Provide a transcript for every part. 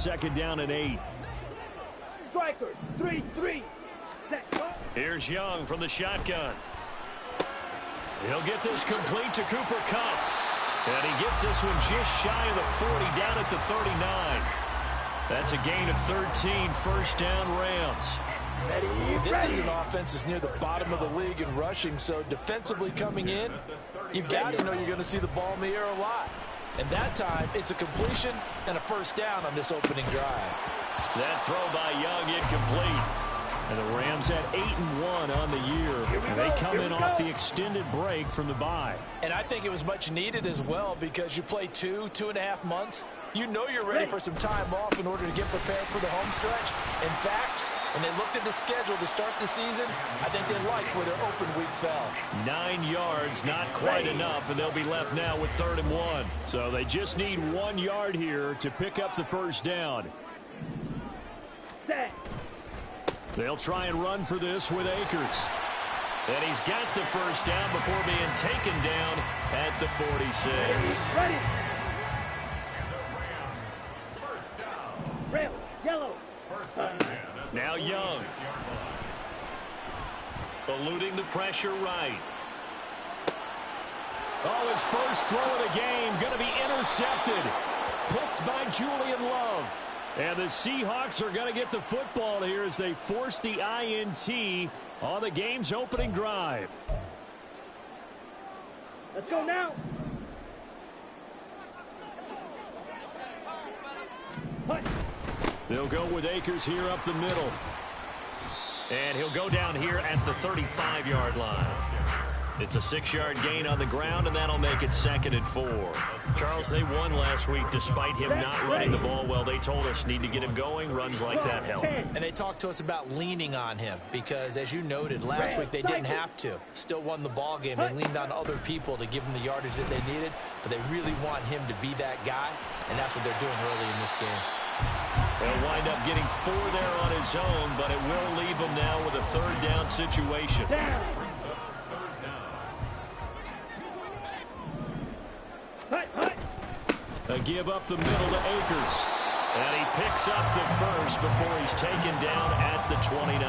second down and 8. Striker, 3-3. Here's Young from the shotgun. He'll get this complete to Cooper Kupp. And he gets this one just shy of the 40, down at the 39. That's a gain of 13, first down Rams. This is an offense that's near the bottom of the league in rushing, so defensively coming in, you've got to know you're going to see the ball in the air a lot. And that time, it's a completion and a first down on this opening drive. That throw by Young incomplete. And the Rams at 8-1 on the year. And they come in off the extended break from the bye. And I think it was much needed as well because you play 2.5 months. You know you're ready for some time off in order to get prepared for the home stretch. In fact, when they looked at the schedule to start the season, I think they liked where their open week fell. 9 yards, not quite enough, and they'll be left now with 3rd and 1. So they just need 1 yard here to pick up the first down. They'll try and run for this with Akers. And he's got the first down before being taken down at the 46. Ready. Red, yellow. Now Young. Eluding the pressure right. Oh, his first throw of the game going to be intercepted. Picked by Julian Love. And the Seahawks are going to get the football here as they force the INT on the game's opening drive. Let's go now. They'll go with Akers here up the middle. And he'll go down here at the 35-yard line. It's a 6-yard gain on the ground, and that'll make it 2nd and 4. Charles, they won last week despite him not running the ball well. They told us need to get him going. Runs like that help. And they talked to us about leaning on him because, as you noted, last week they didn't have to. Still won the ball game. They leaned on other people to give them the yardage that they needed, but they really want him to be that guy, and that's what they're doing early in this game. He'll wind up getting 4 there on his own, but it will leave him now with a 3rd down situation. A give up the middle to Akers. And he picks up the first before he's taken down at the 29.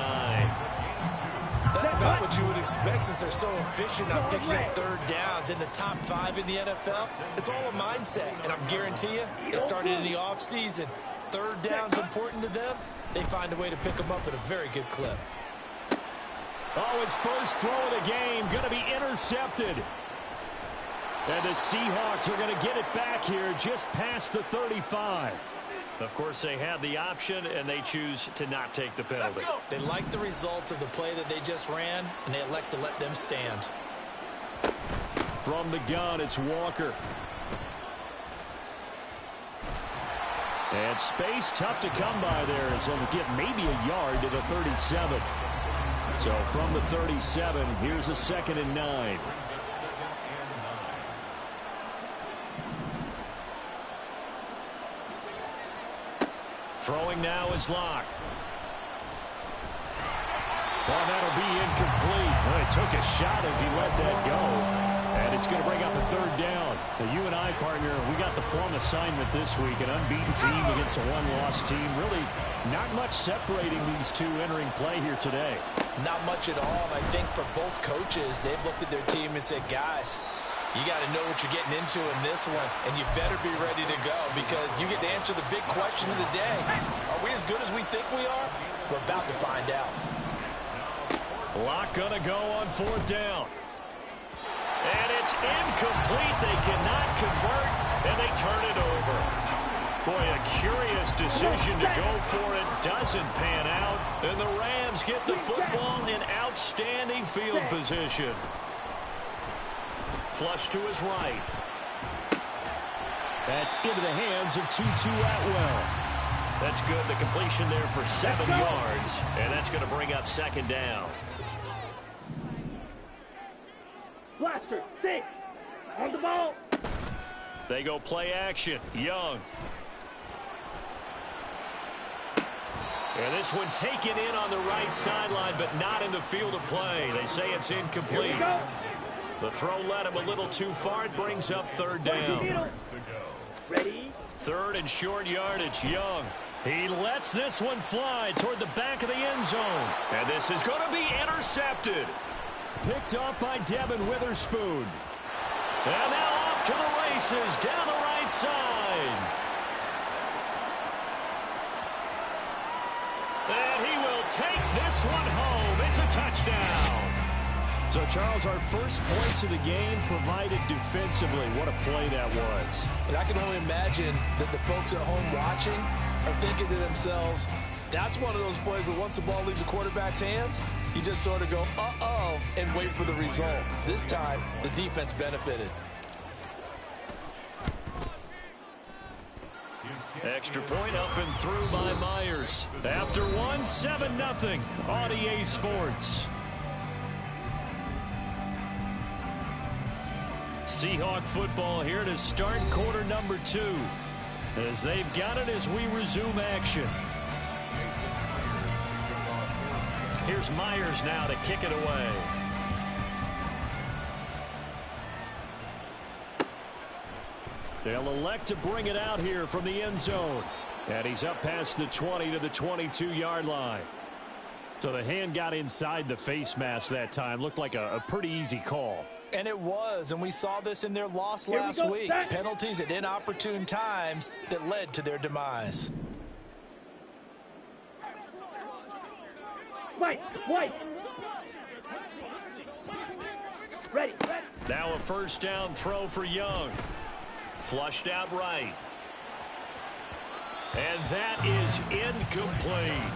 That's about what you would expect since they're so efficient on picking up 3rd downs in the top 5 in the NFL. It's all a mindset, and I guarantee you, it started in the offseason. 3rd down's important to them. They find a way to pick them up at a very good clip. Oh, his first throw of the game going to be intercepted. And the Seahawks are going to get it back here just past the 35. Of course, they had the option, and they choose to not take the penalty. They like the results of the play that they just ran, and they elect to let them stand. From the gun, it's Walker. And space tough to come by there as they'll get maybe a yard to the 37. So from the 37, here's a 2nd and 9. Throwing now is Locke. Well, that'll be incomplete. Well, he took a shot as he let that go. And it's going to bring up a 3rd down. The U&I partner, we got the plum assignment this week. An unbeaten team against a one-loss team. Really not much separating these two entering play here today. Not much at all. I think for both coaches, they've looked at their team and said, guys, you got to know what you're getting into in this one, and you better be ready to go because you get to answer the big question of the day. Are we as good as we think we are? We're about to find out. Locke going to go on 4th down. And it's incomplete. They cannot convert, and they turn it over. Boy, a curious decision to go for it. Doesn't pan out, and the Rams get the football in outstanding field position. Flush to his right. That's into the hands of Tutu Atwell. That's good. The completion there for 7 yards. And that's going to bring up 2nd down. Blaster, 6. On the ball. They go play action. Young. And this one taken in on the right sideline, but not in the field of play. They say it's incomplete. The throw led him a little too far. It brings up 3rd down. Ready? 3rd and short yardage. Young. He lets this one fly toward the back of the end zone. And this is going to be intercepted. Picked off by Devin Witherspoon. And now off to the races down the right side. And he will take this one home. It's a touchdown. So, Charles, our first points of the game provided defensively. What a play that was. And I can only imagine that the folks at home watching are thinking to themselves, that's one of those plays where once the ball leaves the quarterback's hands, you just sort of go, uh-oh, and wait for the result. This time, the defense benefited. Extra point up and through by Myers. After one, 7-0 on EA Sports. Seahawk football here to start quarter number 2. As they've got it as we resume action. Here's Myers now to kick it away. They'll elect to bring it out here from the end zone. And he's up past the 20 to the 22-yard line. So the hand got inside the face mask that time. Looked like a pretty easy call. And it was, and we saw this in their loss last week. Penalties at inopportune times that led to their demise. White. Ready. Now a first down throw for Young. Flushed out right. And that is incomplete.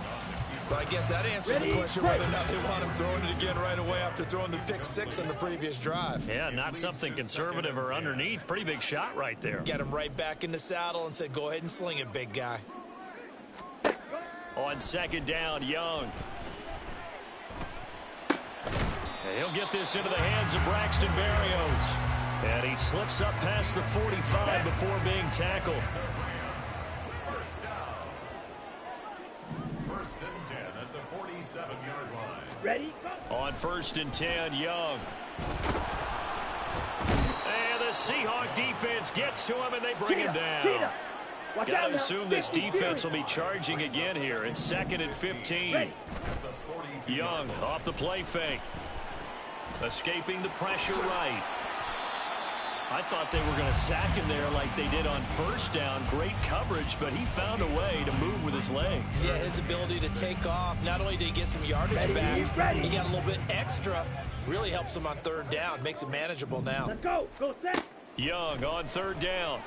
But I guess that answers the question whether or not they want him throwing it again right away after throwing the pick 6 on the previous drive. Yeah, not something conservative or underneath. Pretty big shot right there. Get him right back in the saddle and say, go ahead and sling it, big guy. On second down, Young. He'll get this into the hands of Braxton Berrios. And he slips up past the 45 before being tackled. First and 10 at the 47-yard line. Ready? On first and 10, Young. And the Seahawk defense gets to him, and they bring him down. Got to assume this defense will be charging again here in second and 15. Young off the play fake. Escaping the pressure right. I thought they were going to sack him there like they did on first down. Great coverage, but he found a way to move with his legs. Yeah, his ability to take off. Not only did he get some yardage back, he got a little bit extra. Really helps him on third down. Makes it manageable now. Let's go. Go set. Young on third down.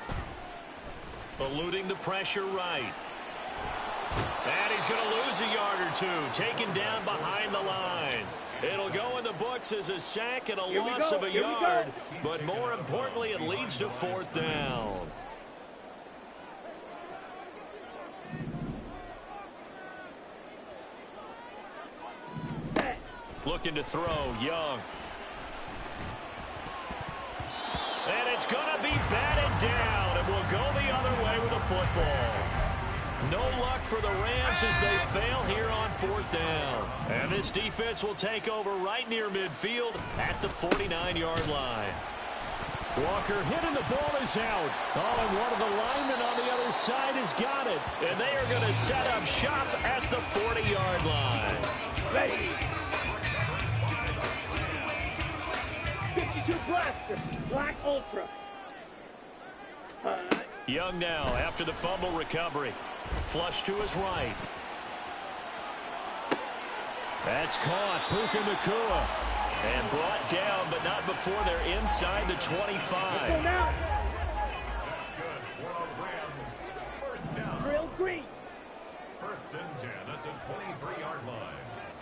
Eluding the pressure right. And he's going to lose a yard or two. Taken down behind the line. It'll go in the books as a sack and a loss of a yard. But more importantly, it leads to fourth down. Looking to throw, Young. And it's going to be batted down, and we'll go the other way with the football. No luck for the Rams as they fail here on fourth down. And this defense will take over right near midfield at the 49-yard line. Walker hitting the ball is out. Oh, and one of the linemen on the other side has got it. And they are going to set up shop at the 40-yard line. Ready. 52 blaster. Black Ultra. Young now after the fumble recovery. Flush to his right. That's caught. Puka Nacua. And brought down, but not before they're inside the 25. Go now. That's good for the Rams. First down. Drill green. First and 10 at the 23-yard line.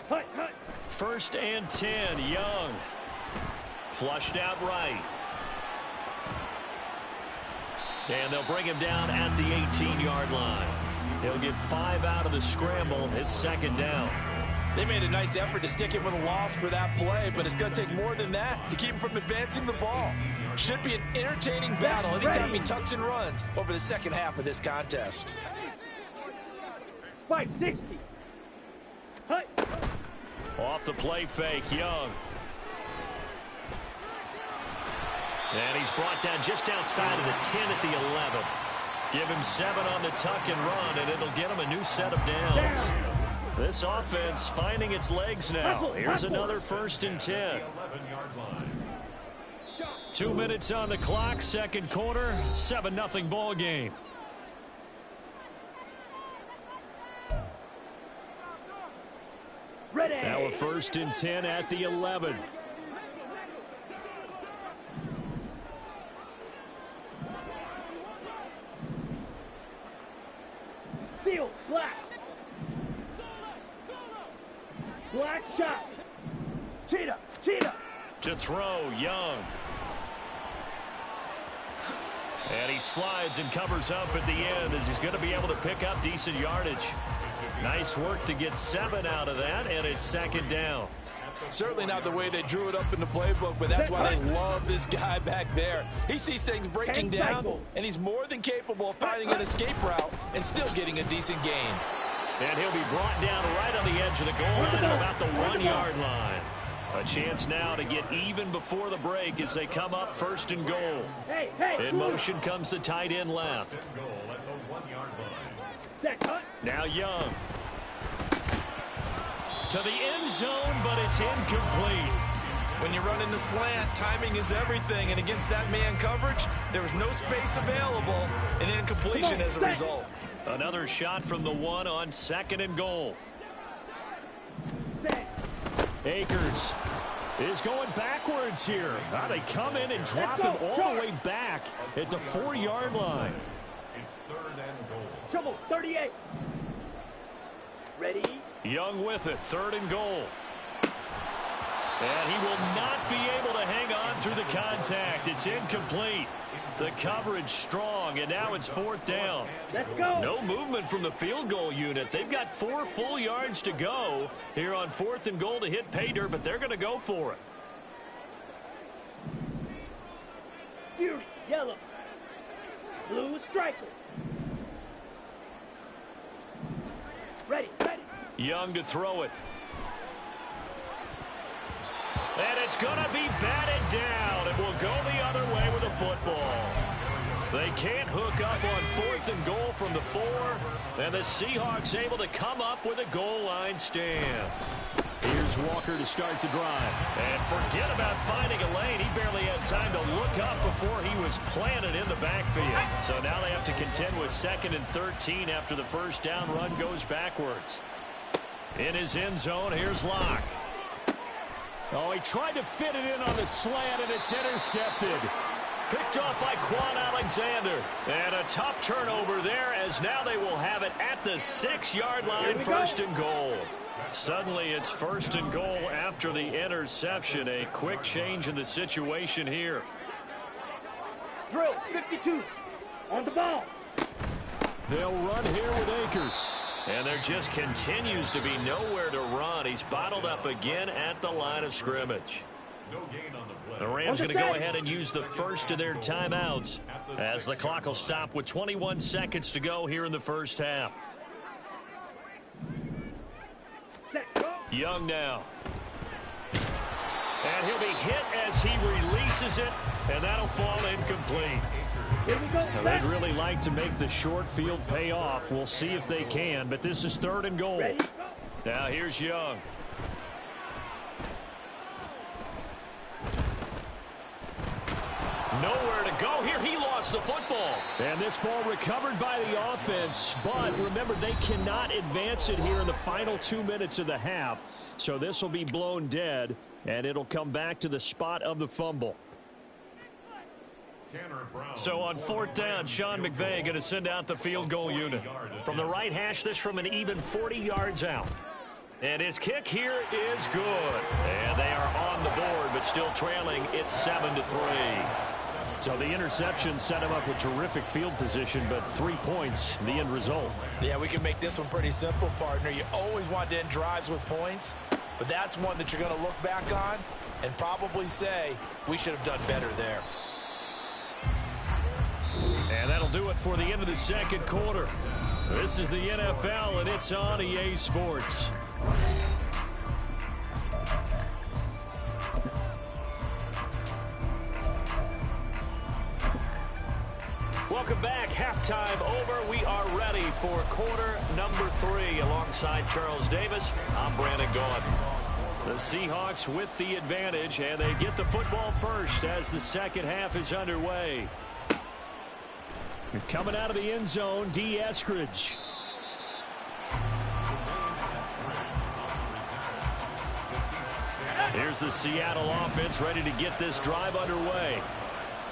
Hut. First and 10, Young. Flushed out right. And they'll bring him down at the 18-yard line. He'll get 5 out of the scramble. It's second down. They made a nice effort to stick him with a loss for that play, but it's going to take more than that to keep him from advancing the ball. Should be an entertaining battle anytime he tucks and runs over the second half of this contest. 560. Hut. Off the play fake, Young. And he's brought down just outside of the 10 at the 11. Give him 7 on the tuck and run, and it'll get him a new set of downs. This offense finding its legs now. Here's another 1st and 10. 2 minutes on the clock, second quarter, 7-0 ball game. Ready. Now a 1st and 10 at the 11. Field, black. Black shot. Cheetah, cheetah. To throw, Young. And he slides and covers up at the end as he's going to be able to pick up decent yardage. Nice work to get 7 out of that, and it's 2nd down. Certainly not the way they drew it up in the playbook, but that's why they love this guy back there. He sees things breaking down, and he's more than capable of finding an escape route and still getting a decent gain. And he'll be brought down right on the edge of the goal line at about the 1-yard line. A chance now to get even before the break as they come up 1st and goal. In motion comes the tight end left. Now Young. To the end zone, but it's incomplete. When you run in the slant, timing is everything, and against that man coverage, there was no space available, and incompletion as a result. Another shot from the 1 on 2nd and goal. Akers is going backwards here. Now they come in and drop him all the way back at the 4-yard line. It's 3rd and goal. Trouble, 38. Ready. Young with it, 3rd and goal. And he will not be able to hang on through the contact. It's incomplete. The coverage strong, and now it's 4th down. Let's go. No movement from the field goal unit. They've got 4 full yards to go here on 4th and goal to hit pay dirt, but they're going to go for it. Fury, yellow. Blue striker. Ready, ready. Young to throw it. And it's going to be batted down. It will go the other way with the football. They can't hook up on 4th and goal from the 4. And the Seahawks able to come up with a goal line stand. Here's Walker to start the drive. And forget about finding a lane. He barely had time to look up before he was planted in the backfield. So now they have to contend with 2nd and 13 after the 1st down run goes backwards. In his end zone, here's Locke. Oh, he tried to fit it in on the slant, and it's intercepted. Picked off by Quan Alexander. And a tough turnover there as now they will have it at the 6-yard line, 1st and goal. Suddenly it's 1st and goal after the interception. A quick change in the situation here. Drill, 52. On the ball. They'll run here with Akers. And there just continues to be nowhere to run. He's bottled up again at the line of scrimmage. No gain on the play. The Rams going to go ahead and use the first of their timeouts as the clock will stop with 21 seconds to go here in the 1st half. Young now. And he'll be hit as he releases it, and that'll fall incomplete. Now, they'd really like to make the short field pay off. We'll see if they can, but this is 3rd and goal. Now here's Young. Nowhere to go here. He lost the football. And this ball recovered by the offense, but remember, they cannot advance it here in the final 2 minutes of the half. So this will be blown dead, and it'll come back to the spot of the fumble. So on 4th down, Sean McVay going to send out the field goal unit. From the right hash, this from an even 40 yards out. And his kick here is good. And they are on the board, but still trailing. It's 7-3. So the interception set him up with terrific field position, but 3 points, the end result. Yeah, we can make this one pretty simple, partner. You always want to end drives with points, but that's one that you're going to look back on and probably say, we should have done better there. And that'll do it for the end of the 2nd quarter. This is the NFL, and it's on EA Sports. Welcome back. halftime over. We are ready for quarter number 3. Alongside Charles Davis, I'm Brandon Gaudin. The Seahawks with the advantage, and they get the football first as the second half is underway. Coming out of the end zone, D. Eskridge. Here's the Seattle offense ready to get this drive underway.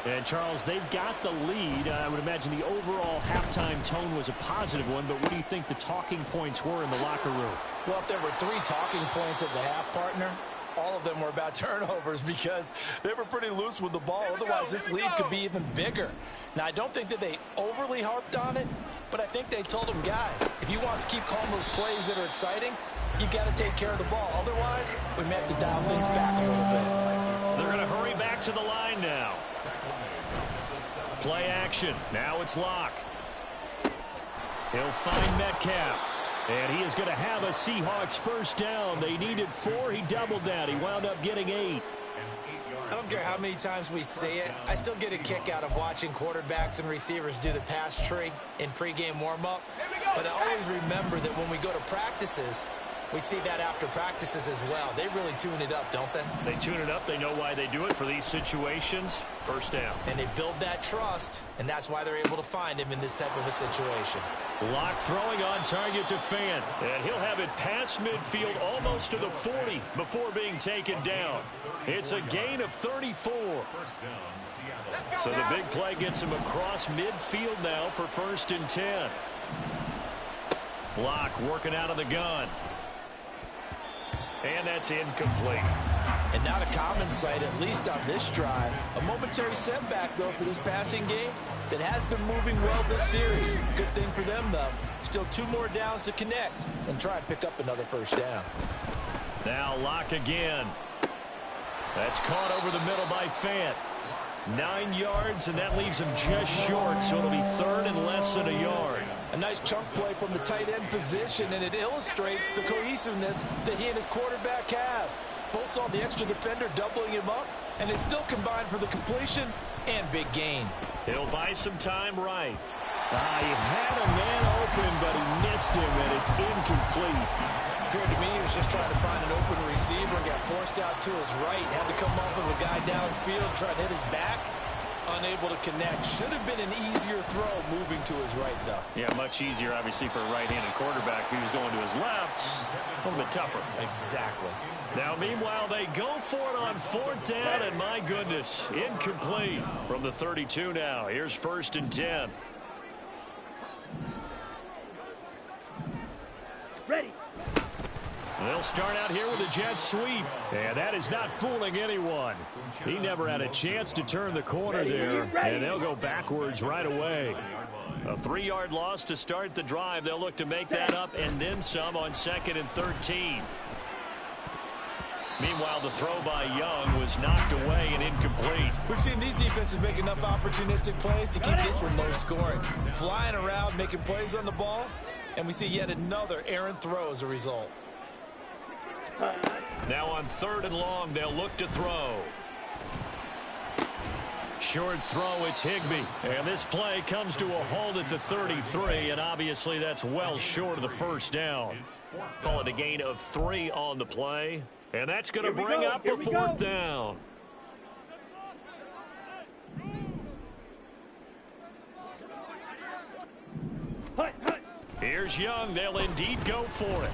And, Charles, they've got the lead. I would imagine the overall halftime tone was a positive one, but what do you think the talking points were in the locker room? Well, if there were 3 talking points at the half, partner, all of them were about turnovers because they were pretty loose with the ball. Otherwise, this lead could be even bigger. Now, I don't think that they overly harped on it, but I think they told them, guys, if you want us to keep calling those plays that are exciting, you've got to take care of the ball. Otherwise, we may have to dial things back a little bit. They're going to hurry back to the line now. Play action. Now it's Locke. He'll find Metcalf. And he is going to have a Seahawks first down. They needed 4. He doubled that. He wound up getting 8. I don't care how many times we say it. I still get a kick out of watching quarterbacks and receivers do the pass tree in pregame warm-up. But I always remember that when we go to practices, we see that after practices as well. They really tune it up, don't they? They tune it up. They know why they do it for these situations. First down. And they build that trust, and that's why they're able to find him in this type of a situation. Locke throwing on target to Fant. And he'll have it past midfield almost to the 40 before being taken down. It's a gain of 34. So the big play gets him across midfield now for 1st and 10. Locke working out of the gun. And that's incomplete. And not a common sight, at least on this drive. A momentary setback, though, for this passing game that has been moving well this series. Good thing for them, though. Still 2 more downs to connect and try and pick up another first down. Now Locke again. That's caught over the middle by Fant. 9 yards, and that leaves him just short, so it'll be 3rd and less than a yard. A nice chunk play from the tight end position, and it illustrates the cohesiveness that he and his quarterback have. Both saw the extra defender doubling him up, and they still combined for the completion and big gain. He'll buy some time right. He had a man open, but he missed him, and it's incomplete. Appeared to me he was just trying to find an open receiver and got forced out to his right. Had to come off of a guy downfield, try to hit his back. Unable to connect. Should have been an easier throw moving to his right, though. Yeah, much easier, obviously, for a right-handed quarterback. If he was going to his left, a little bit tougher. Exactly. Now, meanwhile, they go for it on 4th down, and my goodness, incomplete from the 32 now. Here's 1st and 10. Ready. They'll start out here with a jet sweep, and that is not fooling anyone. He never had a chance to turn the corner there, and they'll go backwards right away. A 3-yard loss to start the drive. They'll look to make that up and then some on 2nd and 13. Meanwhile, the throw by Young was knocked away and incomplete. We've seen these defenses make enough opportunistic plays to keep this one low scoring. Flying around, making plays on the ball, and we see yet another errant throw as a result. Now on 3rd and long, they'll look to throw. Short throw, it's Higbee. And this play comes to a halt at the 33, and obviously that's well short of the first down. Call it a gain of 3 on the play. And that's going to bring up a 4th down. Here's Young. They'll indeed go for it.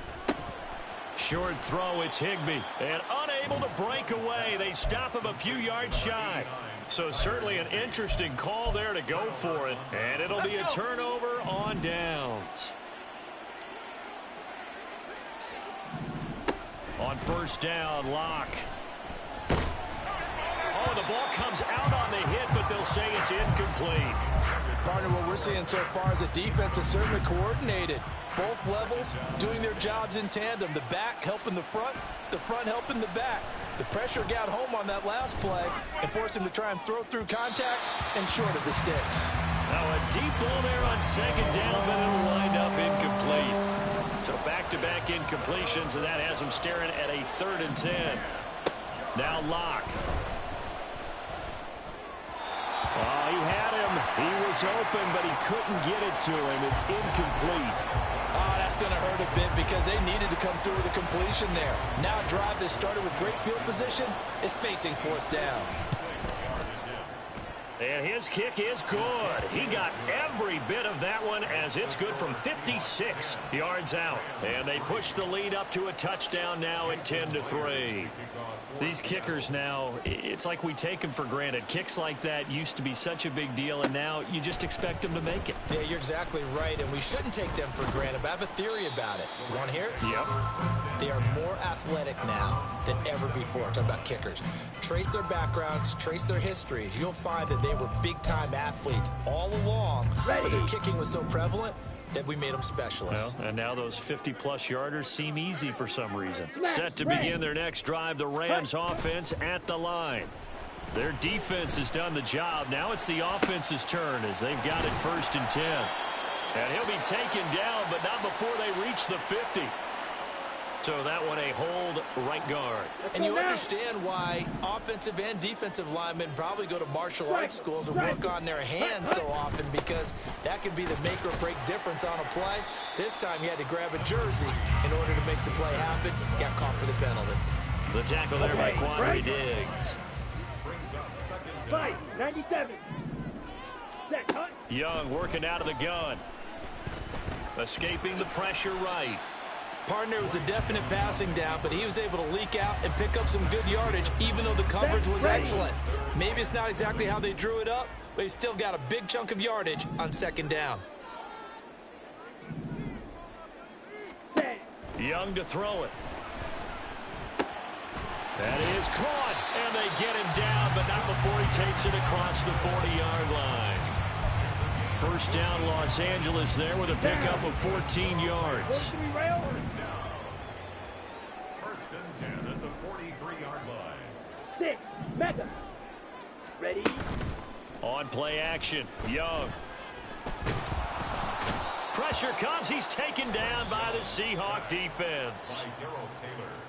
Short throw, it's Higbee. And unable to break away. They stop him a few yards shy. So certainly an interesting call there to go for it. And it'll be a turnover on downs. On 1st down, Locke. Oh, the ball comes out on the hit, but they'll say it's incomplete. Partner, what we're seeing so far is a defense that's certainly coordinated. Both levels doing their jobs in tandem. The back helping the front helping the back. The pressure got home on that last play and forced him to try and throw through contact and short of the sticks. Now a deep ball there on 2nd down, but it'll wind up incomplete. So back-to-back incompletions, and that has him staring at a 3rd and 10. Now Locke. Oh, he had him. He was open, but he couldn't get it to him. It's incomplete. Oh, that's going to hurt a bit because they needed to come through with a completion there. Now a drive that started with great field position is facing fourth down. And his kick is good. He got every bit of that one as it's good from 56 yards out. And they push the lead up to a touchdown now at 10-3. These kickers now, it's like we take them for granted. Kicks like that used to be such a big deal, and now you just expect them to make it. Yeah, you're exactly right, and we shouldn't take them for granted, but I have a theory about it. You want to hear it? Yep. They are more athletic now than ever before. Talking about kickers. Trace their backgrounds, trace their histories. You'll find that they were big-time athletes all along, but their kicking was so prevalent that we made them specialists. Well, and now those 50-plus yarders seem easy for some reason. Set to begin their next drive, the Rams offense at the line. Their defense has done the job. Now it's the offense's turn as they've got it 1st and 10. And he'll be taken down, but not before they reach the 50. So that one a hold right guard. And you understand why offensive and defensive linemen probably go to martial arts schools and work on their hands so often, because that can be the make or break difference on a play. This time he had to grab a jersey in order to make the play happen. Got caught for the penalty. The tackle there by Quandre Diggs. 97. Set, cut. Young working out of the gun. Escaping the pressure right. Partner was a definite passing down, but he was able to leak out and pick up some good yardage, even though the coverage was excellent. Maybe it's not exactly how they drew it up, but he still got a big chunk of yardage on 2nd down. Young to throw it. That is caught, and they get him down, but not before he takes it across the 40-yard line. 1st down, Los Angeles there with a pickup of 14 yards. 1st and 10 at the 43-yard line. 6, Mecca. Ready? On play action, Young. Pressure comes. He's taken down by the Seahawk defense.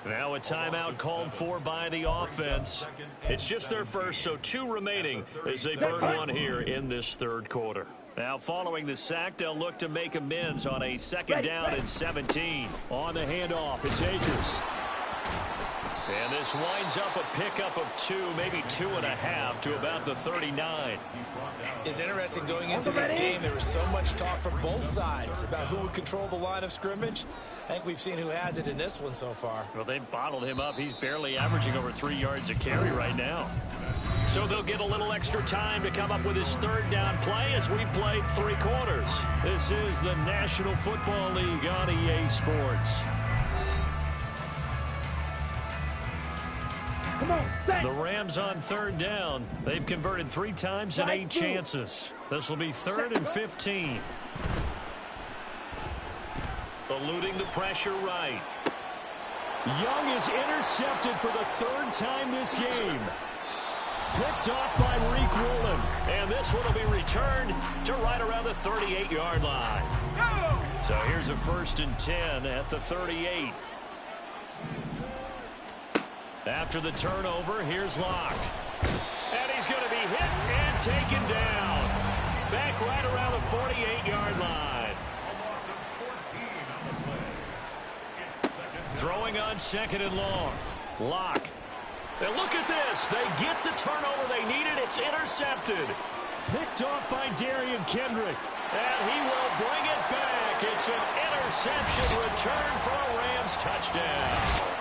Now a timeout called for by the offense. It's just their first, so 2 remaining as they burn one here in this 3rd quarter. Now following the sack, they'll look to make amends on a 2nd down and 17. On the handoff, it's Akers. And this winds up a pickup of 2, maybe 2.5 to about the 39. It's interesting going into this game. There was so much talk from both sides about who would control the line of scrimmage. I think we've seen who has it in this one so far. Well, they've bottled him up. He's barely averaging over 3 yards a carry right now. So they'll get a little extra time to come up with his 3rd down play as we've played 3 quarters. This is the National Football League on EA Sports. Come on, the Rams on 3rd down. They've converted 3 times and 8 chances. This will be 3rd and 15. Eluding the pressure right. Young is intercepted for the 3rd time this game. Picked off by Reek Woolen. And this one will be returned to right around the 38-yard line. So here's a 1st and 10 at the 38. After the turnover, here's Locke. And he's going to be hit and taken down. Back right around the 48-yard line. Throwing on 2nd and long. Locke. And look at this. They get the turnover they needed. It's intercepted. Picked off by Darian Kendrick. And he will bring it back. It's an interception return for a Rams touchdown.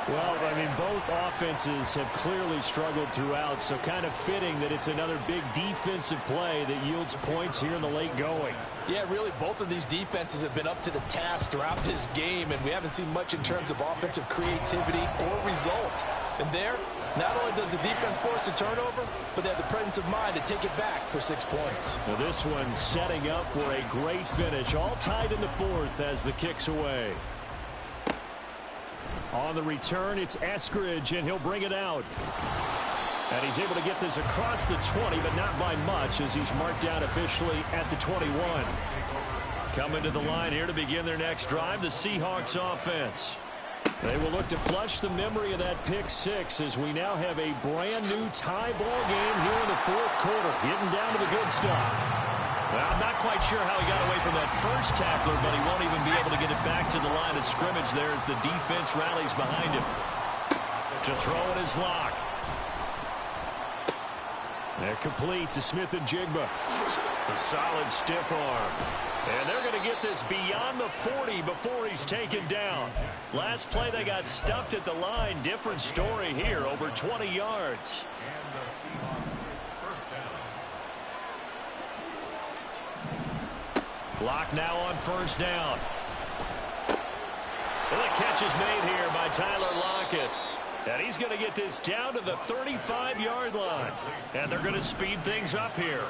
Well, I mean, both offenses have clearly struggled throughout, so kind of fitting that it's another big defensive play that yields points here in the late going. Yeah, really, both of these defenses have been up to the task throughout this game, and we haven't seen much in terms of offensive creativity or results. And there, not only does the defense force a turnover, but they have the presence of mind to take it back for 6 points. Now this one setting up for a great finish, all tied in the 4th as the kick's away. On the return, it's Eskridge, and he'll bring it out. And he's able to get this across the 20, but not by much, as he's marked down officially at the 21. Coming to the line here to begin their next drive, the Seahawks offense. They will look to flush the memory of that pick six as we now have a brand-new tie ball game here in the fourth quarter. Getting down to the good stuff. Well, I'm not quite sure how he got away from that first tackler, but he won't even be able to get it back to the line of scrimmage there as the defense rallies behind him. To throw in his lock. They're complete to Smith and Jigba. A solid stiff arm. And they're going to get this beyond the 40 before he's taken down. Last play they got stuffed at the line. Different story here, over 20 yards. And the Seahawks first down. Lock now on first down. And the catch is made here by Tyler Lockett. And he's going to get this down to the 35-yard line. And they're going to speed things up here.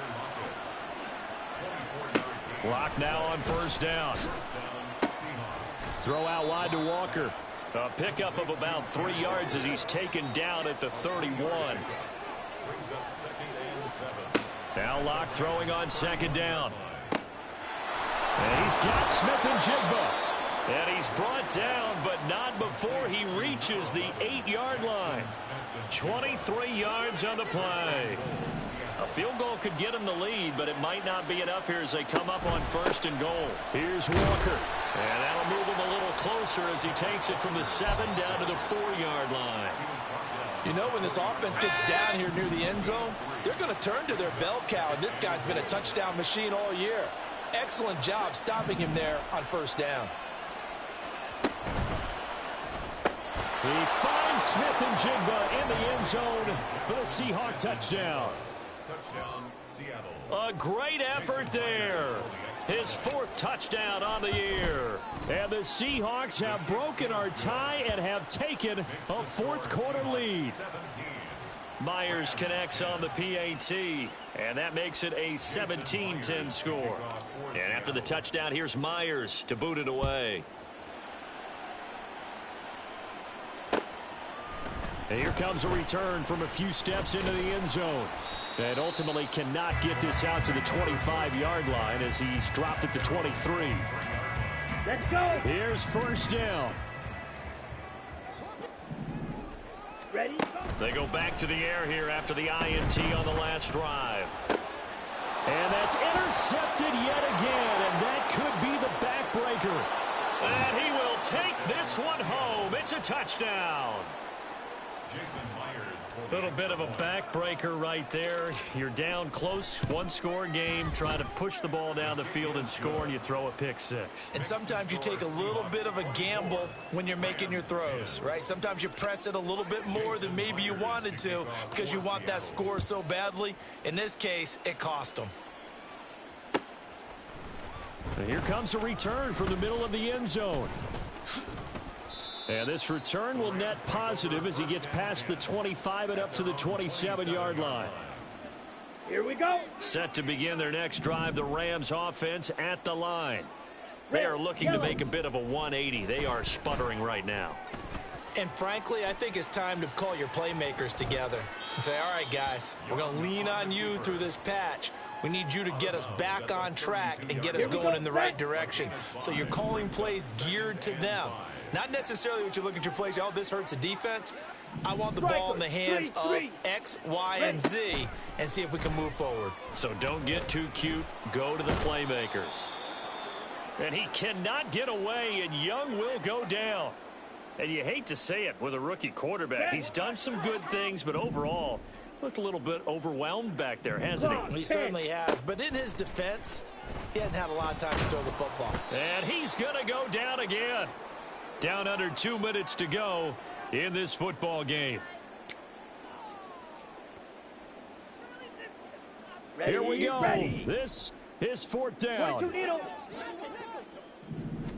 Lock now on first down. Throw out wide to Walker. A pickup of about 3 yards as he's taken down at the 31. Now Lock throwing on second down. And he's got Smith and Jigba. And he's brought down, but not before he reaches the 8-yard line. 23 yards on the play. A field goal could get him the lead, but it might not be enough here as they come up on first and goal. Here's Walker. And that'll move him a little closer as he takes it from the 7 down to the 4-yard line. You know, when this offense gets down here near the end zone, they're going to turn to their bell cow, and this guy's been a touchdown machine all year. Excellent job stopping him there on first down. He finds Smith and Jigba in the end zone for the Seahawk touchdown. Touchdown, Seattle. A great effort there. His fourth touchdown on the year. And the Seahawks have broken our tie and have taken a fourth quarter lead. Myers connects on the PAT, and that makes it a 17-10 score. And after the touchdown, here's Myers to boot it away. And here comes a return from a few steps into the end zone. And ultimately cannot get this out to the 25-yard line as he's dropped at the 23. Let's go. Here's first down. Ready? They go back to the air here after the INT on the last drive. And that's intercepted yet again, and that could be the backbreaker. And he will take this one home. It's a touchdown. Jason Myers. A little bit of a backbreaker right there. You're down close, one-score game, trying to push the ball down the field and score, and you throw a pick six. And sometimes you take a little bit of a gamble when you're making your throws, right? Sometimes you press it a little bit more than maybe you wanted to because you want that score so badly. In this case, it cost them. And here comes a return from the middle of the end zone. And this return will net positive as he gets past the 25 and up to the 27-yard line. Here we go. Set to begin their next drive, the Rams offense at the line. They are looking to make a bit of a 180. They are sputtering right now. And frankly, I think it's time to call your playmakers together and say, all right, guys, we're going to lean on you through this patch. We need you to get us back on track and get us going in the right direction. So you're calling plays geared to them. Not necessarily what you look at your plays, oh, this hurts the defense. I want the ball in the hands of X, Y, and Z and see if we can move forward. So don't get too cute. Go to the playmakers. And he cannot get away, and Young will go down. And you hate to say it with a rookie quarterback. He's done some good things, but overall, looked a little bit overwhelmed back there, hasn't he? He certainly has. But in his defense, he hasn't had a lot of time to throw the football. And he's going to go down again. Down under 2 minutes to go in this football game. Ready, here we go. Ready. This is fourth down. 1, 2, needle.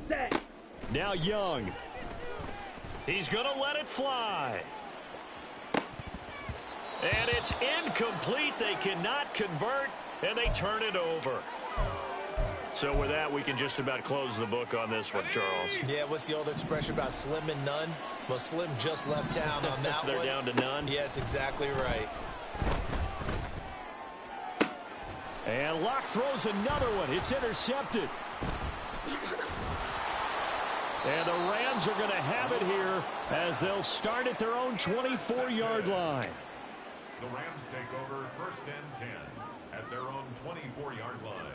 Set. Now Young. He's going to let it fly. And it's incomplete. They cannot convert, and they turn it over. So with that, we can just about close the book on this one, Charles. Yeah, what's the old expression about slim and none? Well, Slim just left town on that They're one. down to none? Yes, exactly right. And Locke throws another one. It's intercepted. And the Rams are going to have it here as they'll start at their own 24-yard line. The Rams take over 1st and 10 at their own 24-yard line.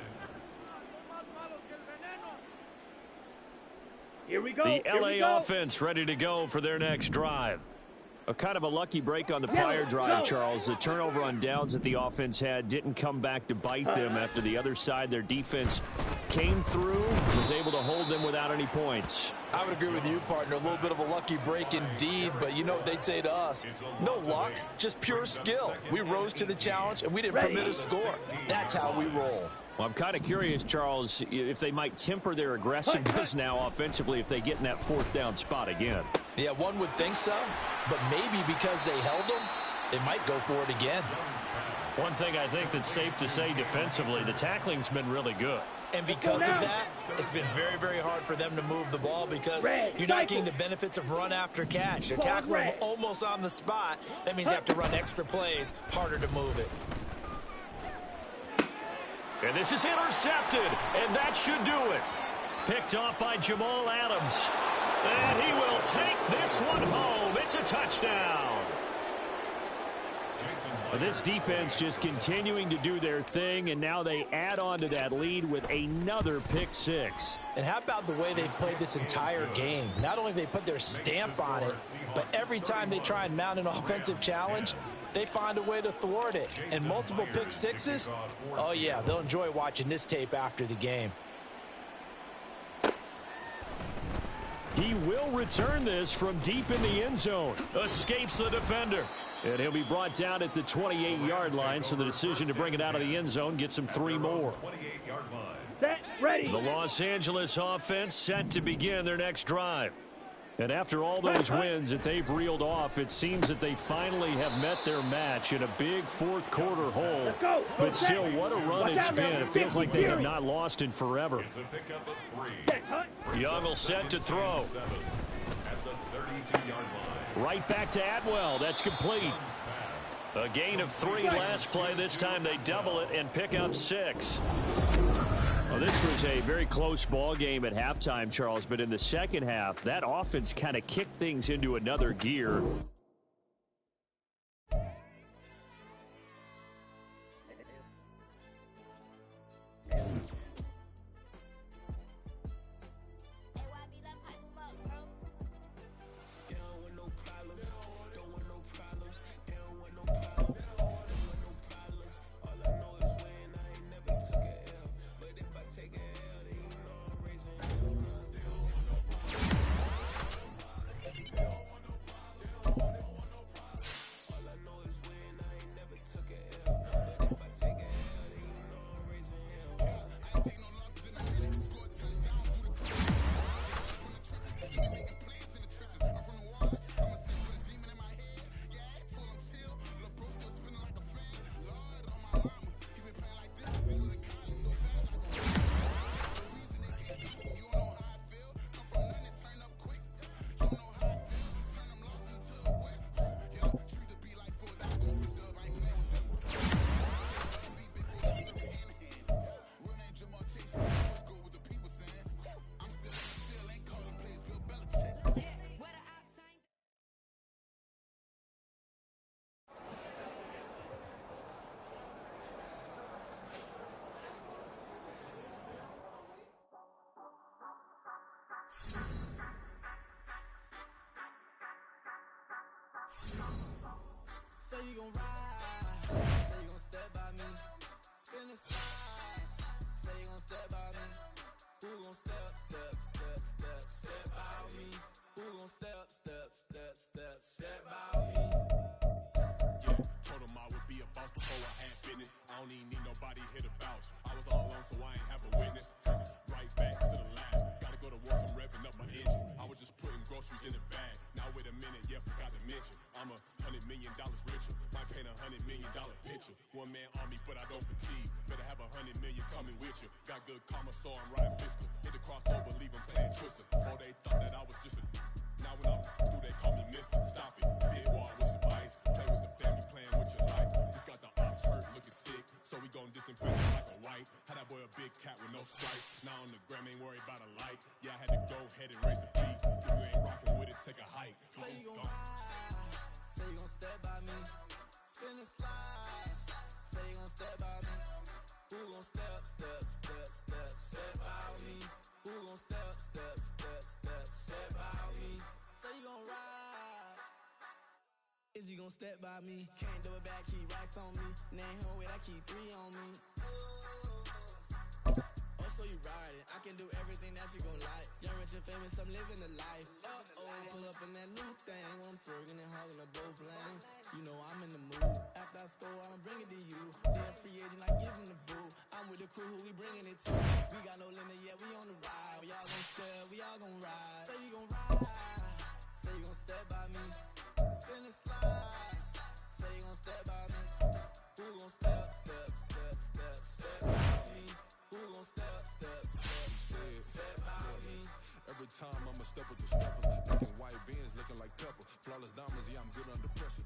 Here we go. The LA offense ready to go for their next drive. A kind of a lucky break on the prior drive, Charles. The turnover on downs that the offense had didn't come back to bite them after the other side. Their defense came through, was able to hold them without any points. I would agree with you, partner. A little bit of a lucky break indeed, but you know what they'd say to us. No luck, just pure skill. We rose to the challenge, and we didn't permit a score. That's how we roll. Well, I'm kind of curious, Charles, if they might temper their aggressiveness now offensively if they get in that 4th down spot again. Yeah, one would think so, but maybe because they held them, they might go for it again. One thing I think that's safe to say defensively, the tackling's been really good. And because of that, it's been very, very hard for them to move the ball because you're not getting the benefits of run after catch. They're tackling almost on the spot. That means you have to run extra plays, harder to move it. And this is intercepted, and that should do it. Picked off by Jamal Adams. And he will take this one home. It's a touchdown. This defense just continuing to do their thing, and now they add on to that lead with another pick six. And how about the way they've played this entire game? Not only have they put their stamp on it, but every time they try and mount an offensive challenge, they find a way to thwart it. And multiple pick sixes? Oh, yeah, they'll enjoy watching this tape after the game. He will return this from deep in the end zone. Escapes the defender. And he'll be brought down at the 28-yard line, so the decision to bring it out of the end zone gets him 3 more. Set, ready. The Los Angeles offense set to begin their next drive. And after all those wins that they've reeled off, it seems that they finally have met their match in a big fourth quarter hole. But still, what a run it's been. It feels like they have not lost in forever. Young will set to throw. Right back to Atwell. That's complete. A gain of 3 last play. This time they double it and pick up 6. Well, this was a very close ball game at halftime, Charles, but in the second half, that offense kind of kicked things into another gear. Say you gon' ride, say you gon' step by me, spin the side, say you gon' step by me, who gon' step by me, who gon' step by me. Yeah, told him I would be a boss before I had business. I don't even need nobody here to vouch. I was all alone, so I ain't have a witness. Right back to the lab, gotta go to work, I'm revving up my engine. I was just putting groceries in the bag. Now wait a minute, yeah, forgot to mention, I'm $100 million richer. Might paint $100 million picture. One man army, but I don't fatigue. Better have 100 million coming with you. Got good karma, so I'm riding fiscal. Hit the crossover, leave them playing twister. Oh, they thought that I was just a. Now when I'm through, they call me Mister. Stop it. Big wall with some ice. Play with the family, playing with your life. Just got the ops hurt, looking sick. So we gon' disinfect it like a wipe. Had that boy a big cat with no stripes. Now on the gram, ain't worried about a light. Yeah, I had to go ahead and raise the gon' step by me. Can't do it back, keep racks on me. Name home with I keep 3 on me. Oh, so you ride it. I can do everything that you gon' like. Young, rich, and famous, I'm living the life. Pull up in that new thing. When I'm swerving and hogging up both lanes. You know I'm in the mood. After I score, I'ma bring it to you. They're a free agent, I give him the boo. I'm with the crew, who we bringing it to. We got no limit yet, we on the ride. We all gon' sell, we all gon' ride. Say you gon' ride. Say you gon' step by me. Spin and slide. Say you gon' step by me. Who gon' step by me? Who gon' step by me? Every time I'ma step with the steppers, making white beans looking like pepper. Flawless diamonds, yeah, I'm good under pressure.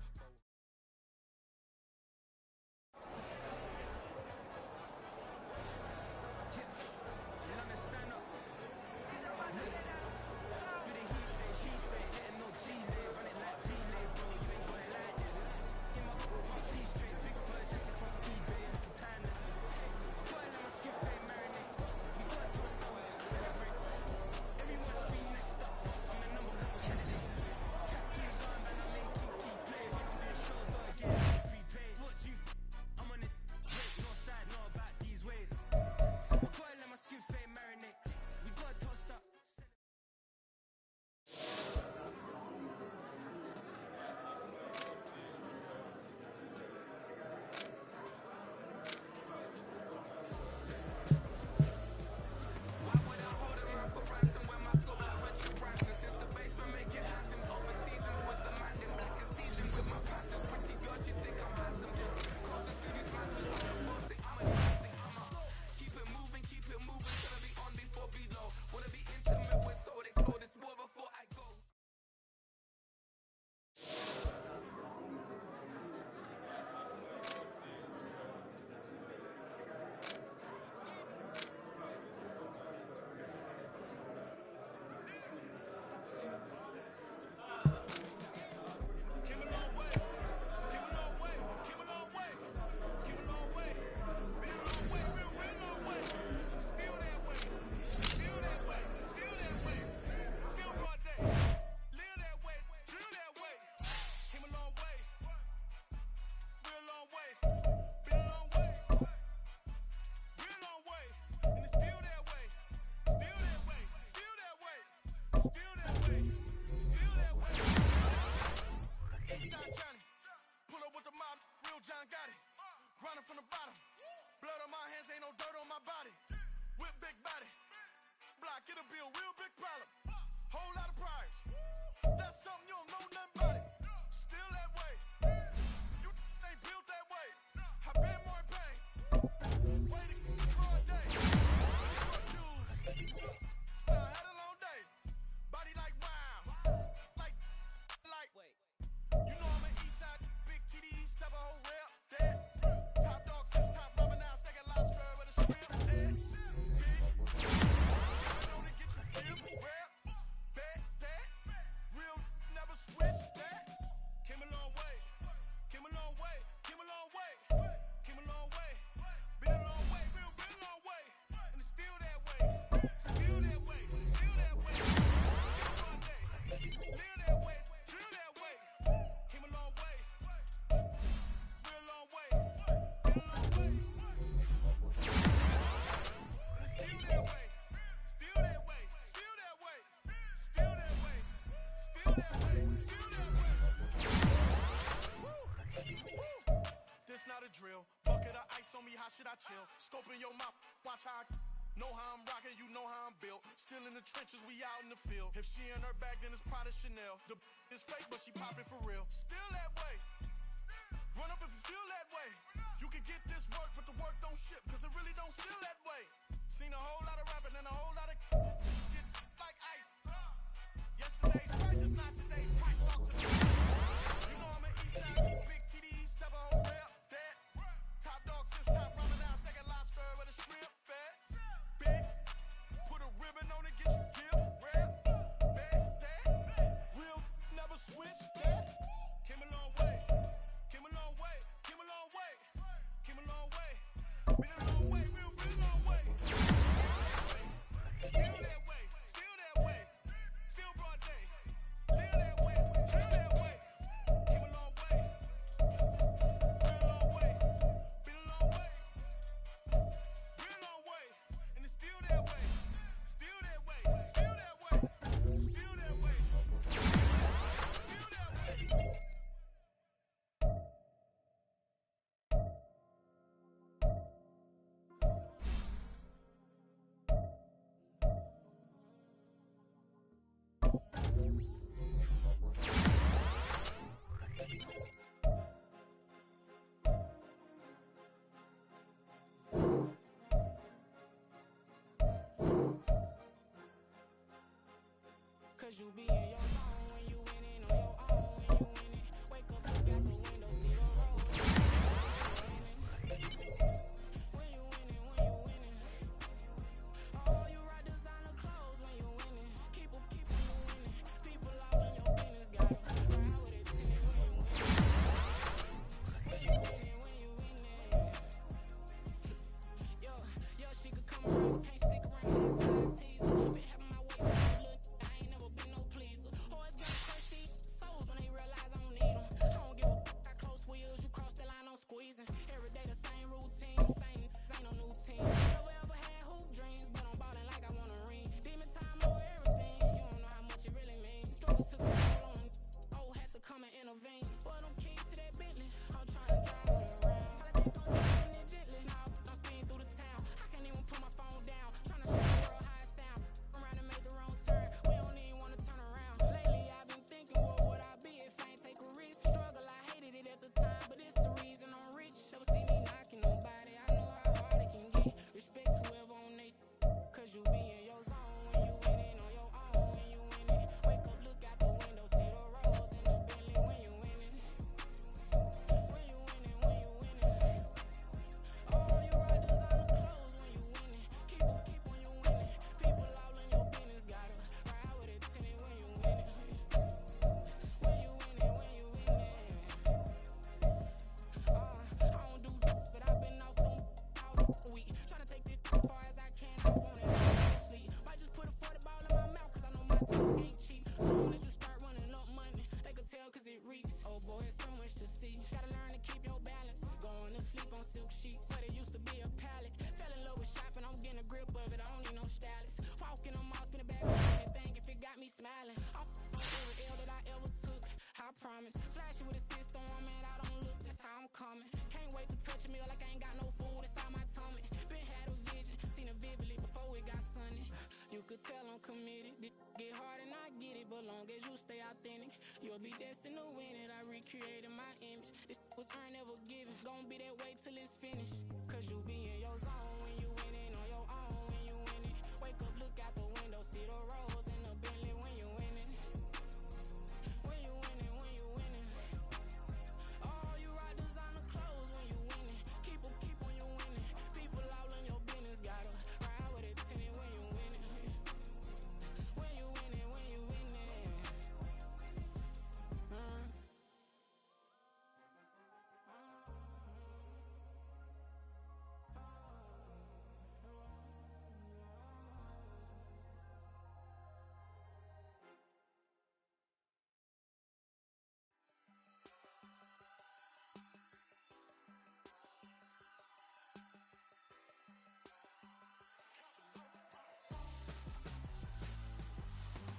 Drill. Bucket of ice on me, how should I chill? Scope in your mouth, watch how I know how I'm rocking, you know how I'm built. Still in the trenches, we out in the field. If she in her bag, then it's Prada Chanel. The is fake, but she popping for real. Still that way. Run up if you feel that way. You can get this work, but the work don't ship, cause it really don't feel that way. Seen a whole lot of rapping and a whole lot of get like ice. Yesterday's price is not today's price. Talk to me. You know I'm an east side, big TD, step a whole rep. Top dog since top ramen now, second lobster with a shrimp fat. Big, put a ribbon on it, get you give, rap, bad, that. Real, never switch that. Came a long way, came a long way, came a long way, came a long way. Been a long way, real long way. Feel that way, Cause you be in your zone when you winning on your own when you winning. Wake up, look out the window, see the road. When you winning, when you winning. Oh, you rock designer clothes when you winning. Keep on you winning. People all in your business, gotta ride with it till when you winning. When you winning, when you winning. Yo, she could come around, but can't stick around inside teaser. Been having my way, look, I ain't never been no pleaser. Always been thirsty souls when they realize I don't need them. I don't give a got close wheels, you cross the line, I'm squeezing. Every day the same routine, same ain't no new team. Never ever had hoop dreams, but I'm ballin' like I want a ring. Demon time over everything, you don't know how much it really means. Struggle took a toll on them, oh, had to come and intervene. Boy, them keys to that Bentley, I'm trying to drive it around. Probably think I'm driving it gently, now I'm speeding through the town. I can't even put my phone down, trying to show the world how it sound. Around and make the wrong turn, we don't even want to turn around. Lately I've been thinking, what would I be if I ain't take a risk? Struggle, I hated it at the time, but it's the reason I'm rich. Never see me knocking nobody, I know how hard it can get. Respect whoever on they, cause you be in your zone when you winning on your own when you winning. Wake up, look out the window, see the roads in the Bentley when you winning. When you winning, when you winning. Oh, you rock designer clothes when you winning. Keep when you winning. People all in your business, gotta ride with it till when you winning. When you winning, when you winning. I don't do but I've been off them all week. Tryna take this far as I can, I want it sleep. Might just put a 40 ball in my mouth, cause I know my talk ain't cheap. Soon as you start running up money, they could tell cause it reeks. Oh boy, it's so much to see. Gotta learn to keep your balance. Going to sleep on silk sheets, but it used to be a pallet. Fell in love with shopping, I'm getting a grip of it, I don't need no stylist. Walking on my spin a bag on anything if it got me smiling. I'm on every L that I ever took, I promise. Flashy with a system on, man, I don't look, that's how I'm coming. Can't wait to touch a meal like I ain't got no food inside my tummy. Been had a vision, seen it vividly before it got sunny. You could tell I'm committed, this get hard and I get it, but long as you stay authentic, you'll be destined to win it. I recreated my image, this was earned, never given. Gonna be that way till it's finished, cause you be in your zone when you winning on your own when you winning. Wake up, look out the window, see the roads in the Bentley when you winning. When you winning, when you winning. Oh, you rock designer clothes when you winning. Keep when you winning. People all in your business, gotta ride with it till when you winning. When you winning, when you winning.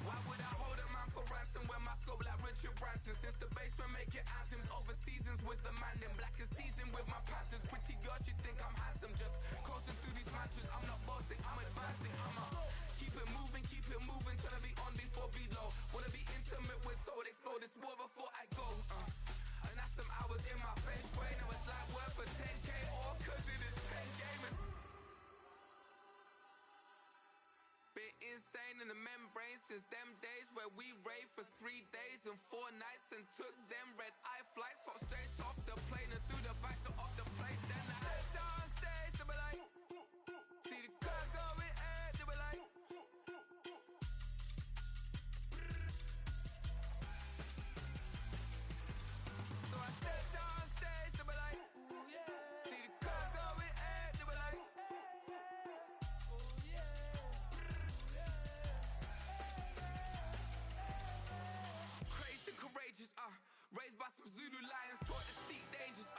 Why would I hold a man for ransom when my scope like Richard Branson? Since the basement making anthems over seasons with the man, then black is seasoned with my patterns. Pretty girls, you think I'm handsome, just coasting through these matches. I'm not bossing, I'm advancing, keep it moving, trying to be on before below. Wanna be intimate with soul, explode this war before I go. And that's some hours in my feng shui. Now it's like work for 10K, all cause it is pen gaming. Been insane in the membrane since them days where we raved for 3 days and 4 nights and took them red eye flights, hot straight off the plane and through the back door of the place. Then I head down stage, they were like, see the crowd going ahead, they were like, so I stepped down stage, they were like, ooh yeah, see the crowd going ahead, they were like, oh yeah. Crazed and courageous, raised by some Zulu lions, taught to seek dangers,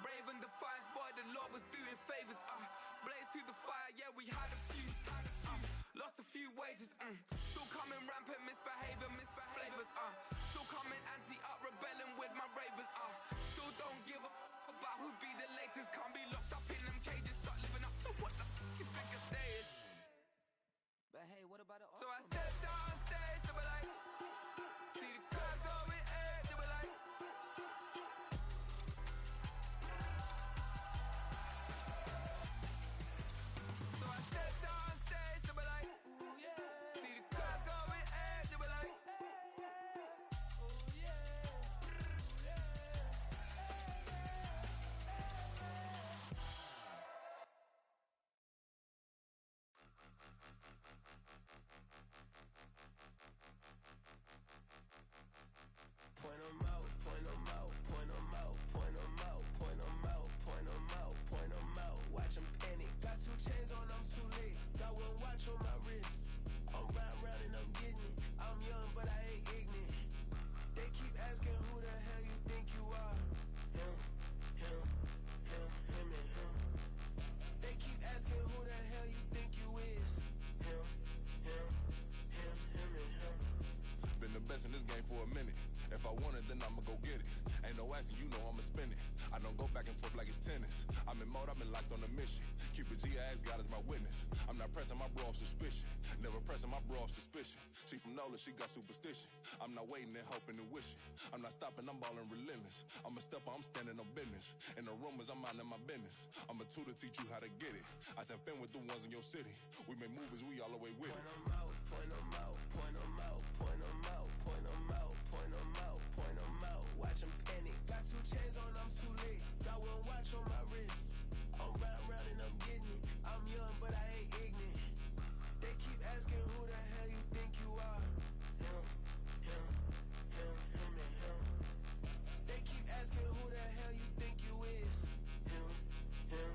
brave and defiant, boy, the Lord was doing favors, blaze through the fire, yeah, we had a few, lost a few wages, still coming rampant, misbehavior, flavors, still coming anti-up, rebelling with my ravers, still don't give a about who be the latest, can't be locked up in them cages, start living up to what the fuck you think a day is. But hey, what about the so I stepped on stage, they were like, see the crowd going ahead, they were like, so I stepped on stage, they were like, ooh yeah, see the crowd going ahead, they were like, in this game for a minute. If I want it, then I'ma go get it. Ain't no asking, you know I'ma spend it. I don't go back and forth like it's tennis. I'm in mode, I've been locked on a mission. Keep it G, I ask God as my witness. I'm not pressing my bro off suspicion. Never pressing my bro off suspicion. She from Nola, she got superstition. I'm not waiting and hoping and wishing. I'm not stopping, I'm balling relentless. I'm a stepper, I'm standing on business. In the rumors, I'm minding my business. I'm a tutor, teach you how to get it. I said, fin with the ones in your city. We make movies, we all the way with it. Point them out, point them out, point them out, point them out, point them out, point them out. Watch them panic. Got 2 chains on, I'm too late. Got 1 watch on my wrist. I'm round and I'm getting it. I'm young, but I ain't ignorant. They keep asking who the hell you think you are. Him, him, him, him, and him. They keep asking who the hell you think you is. Him, him,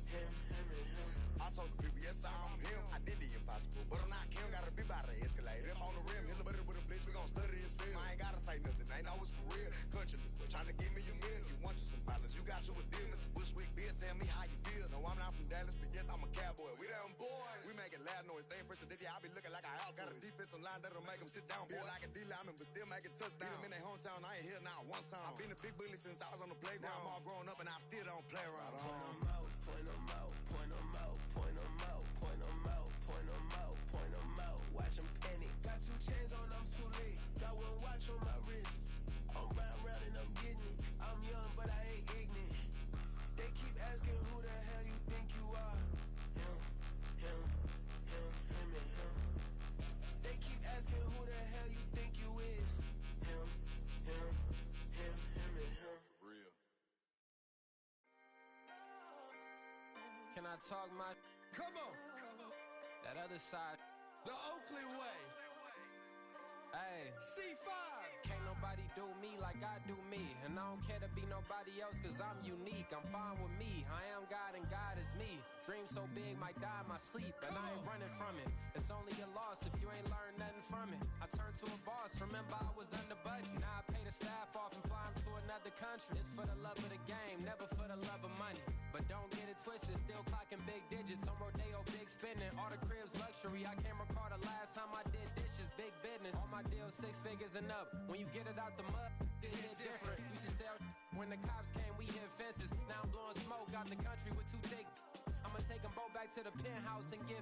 him, him, and him. I told the people, yes, I'm him. I did the impossible, but I'm not Kim. Gotta be by the escalator. On the rim, hit the butter with a blitz. We gon' study this film. I ain't gotta say nothing. Ain't know it's for real. Country boy, tryna give me a meal. You want you some violence? You got you a deal. Mr. Bushwick, Bill, tell me how you feel. No, I'm not from Dallas, but yes, I'm a cowboy. We them boys. We making loud noise. Staying fresh to Diddy. I be looking like a house. Got a defensive line that'll make them sit down. Feel like a D lineman, but still making touchdowns. Beat them in their hometown. I ain't here now one time. I been a big bully since I was on the playground. Now I'm all grown up and I still don't play around. Point them out, point them out, point them out, point them out, point them out, point them out, point them out. Watch them panic. Got 2 chains on, I'm too late. Got 1 watch on my wrist. I'm round and I'm getting it. I'm young, but I ain't ignorant. They keep asking who the hell you think you are. Him, him, him, him, and him. They keep asking who the hell you think you is. Him, him, him, him, and him. Real. Can I talk my? Come on, That other side? the Oakley way. Hey. C5. Can't nobody do me like I do me. And I don't care to be nobody else cause I'm unique. I'm fine with me. I am God and God is me. Dream so big might die in my sleep. And I ain't running from it. It's only a loss if you ain't learned nothing from it. I turned to a boss. Remember I was under budget. Now I pay the staff off and fly them to another country. It's for the love of the game, never for the love of money. But don't get it twisted, still clocking big digits. On Rodeo, big spending. All the cribs luxury. I can't recall the last time I did dishes. Big business. All my deals 6 figures and up. When you get it out the mud, it hit different. Used to sell when the cops came, we hit fences. Now I'm blowing smoke out the country with 2 thick. I'ma take them both back to the penthouse and get.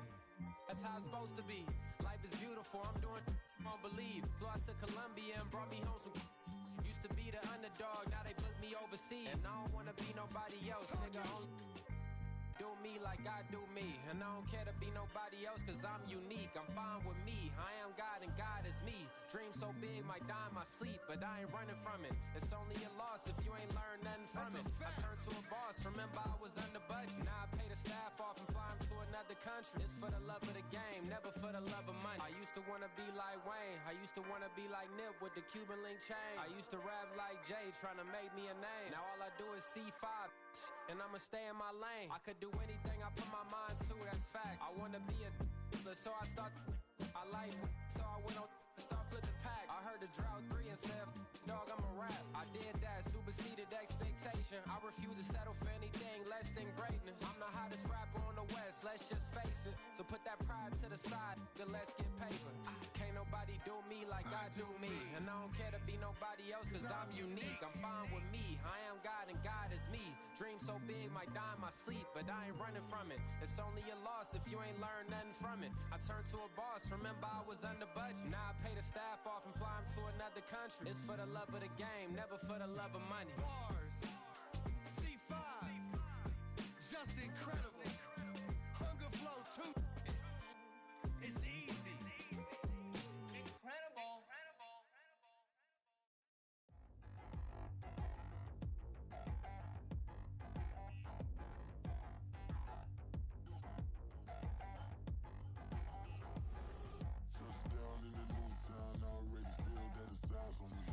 That's how it's supposed to be. Life is beautiful. I'm doing won't believe. Flew out to Colombia and brought me home some. Used to be the underdog, now they book me overseas. And I don't wanna be nobody else, nigga. Do me like I do me. And I don't care to be nobody else cause I'm unique. I'm fine with me. I am God and God is me. Dream so big might die in my sleep, but I ain't running from it. It's only a loss if you ain't learned nothing from it. I turned to a boss, remember I was under budget. Now I pay the staff off and fly them to another country. It's for the love of the game, never for the love of money. I used to wanna be like Wayne. I used to wanna be like Nip with the Cuban link chain. I used to rap like Jay, trying to make me a name. Now all I do is C5, and I'ma stay in my lane. I could do anything I put my mind to, that's facts. I wanna be a so I start. I like, so I went on and start flipping packs. I heard the drought 3 and said, dog, I'm a rap. I did that, superseded expectation. I refuse to settle for anything less than greatness. I'm the hottest rapper on the West, let's just face it. So put that pride to the side, then let's get paper. Can't nobody do me like I do me. And I don't care to be nobody else cause I'm unique. I'm fine with me, I am God and God is me. Dream so big might die in my sleep, but I ain't running from it. It's only a loss if you ain't learned nothing from it. I turned to a boss, remember I was under budget. Now I pay the staff off and fly them to another country. It's for the love of the game, never for the love of money. Bars. C5. Just incredible. Hunger Flow 2. It's easy. Incredible. Touchdown in a new town, I already feel that it's eyes on me.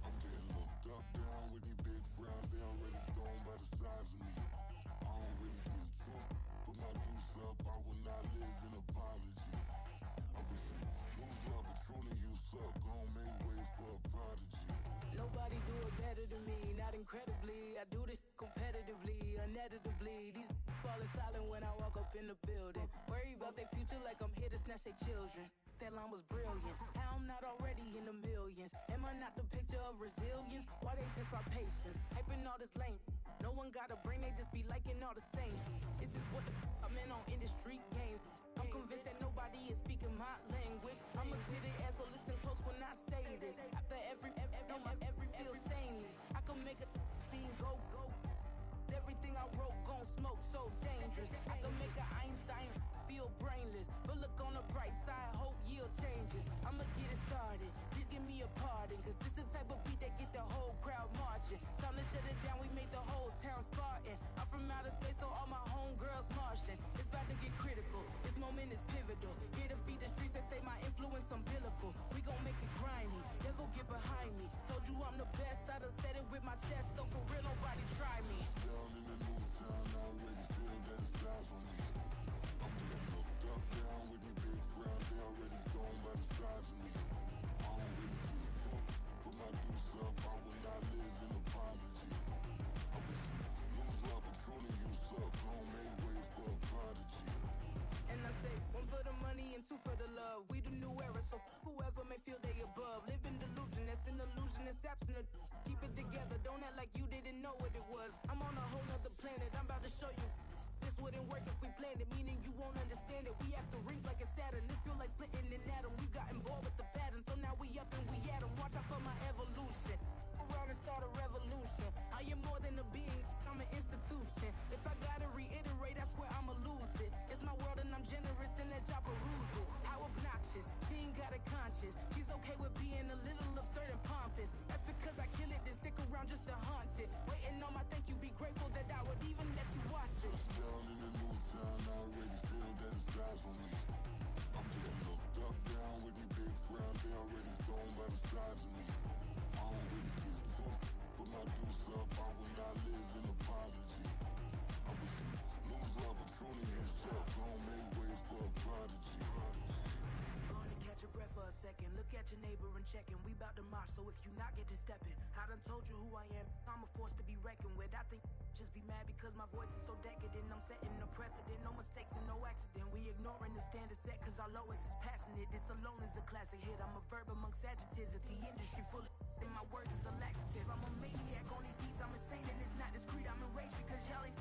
I'm getting looked up, down with these big frowns, they already thrown by the size of me. I don't really get truth, put my deuce up, I will not live in apology. I wish you lose love, but truly you suck, gon' make way for a prodigy. Nobody do it better than me, not incredibly. I do this competitively, uneditably. These falling silent when I walk up in the building. Worry about their future like I'm here to snatch their children. That line was brilliant. How I'm not already in the millions. are not the picture of resilience. Why they test my patience? Hyping all this lame. No one got a brain, they just be liking all the same. This is what the I'm in on industry games. I'm convinced that nobody is speaking my language. I'm a glitty ass, so listen close when I say this. After every feel stainless. I can make a fiend go. Everything I wrote gon' smoke, so dangerous. I can make an Einstein feel brainless. But look on the bright side, hope yield changes. I'ma get it started, please give me a pardon. Cause this the type of beat that get the whole crowd marching. Time to shut it down, we made the whole town Spartan. I'm from outer space, so all my homegirls Martian. It's about to get critical, this moment is pivotal. Here to feed the streets that say my influence umbilical. We gon' make it grimy, devil get behind me. Told you I'm the best, I done said it with my chest. So for real, nobody try me. Down in the new town, I already feel that it's eyes on me. I'm getting looked up, down with these big frowns. They already gone by the size of me. I don't really get fucked. Put my deuce up, I will not live in apology. I wish you lose the opportunity, you suck. Home made way for a prodigy. And I say, one for the money and two for the love. We the new era, so whoever may feel they above. Live in delusion, that's an illusion, it's absent. Keep it together, don't act like you didn't know what it was. I'm on a whole nother planet, I'm about to show you. This wouldn't work if we planned it, meaning you won't understand it. We after rings like a Saturn, this feel like splitting an atom. We got involved with the pattern, so now we up and we at 'em. Watch out for my evolution. Around and start a revolution. I am more than a being, I'm an institution. If I gotta reiterate, that's where I'ma lose it. It's my world and I'm generous and let y'all peruse it. How obnoxious, she ain't got a conscience. She's okay with being a little absurd and pompous. That's because I kill it, then stick around just to haunt it. Waiting on my thank you, be grateful that I would even let you watch it. Down in the new town, I already feel that it's eyes on me. I'm getting looked up, down with these big frowns. They already gone by the size of me. I don't really get fucked. Put my deuce up, I will not live in apology. I wish you lose the opportunity, you suck. Home made way for a prodigy. Gonna catch your breath for a second. Look at your neighbor and checking. We bout to march, so if you not get to stepping. I done told you who I am. I'm a force to be reckoned with. I think just be mad because my voice is so decadent. I'm setting a precedent. No mistakes and no accident. We ignoring the standard set cause our lowest is passionate. This alone is a classic hit. I'm a verb amongst adjectives. If the industry full of and my words is a laxative. I'm a maniac on these beats. I'm insane and it's not discreet. I'm enraged because y'all ain't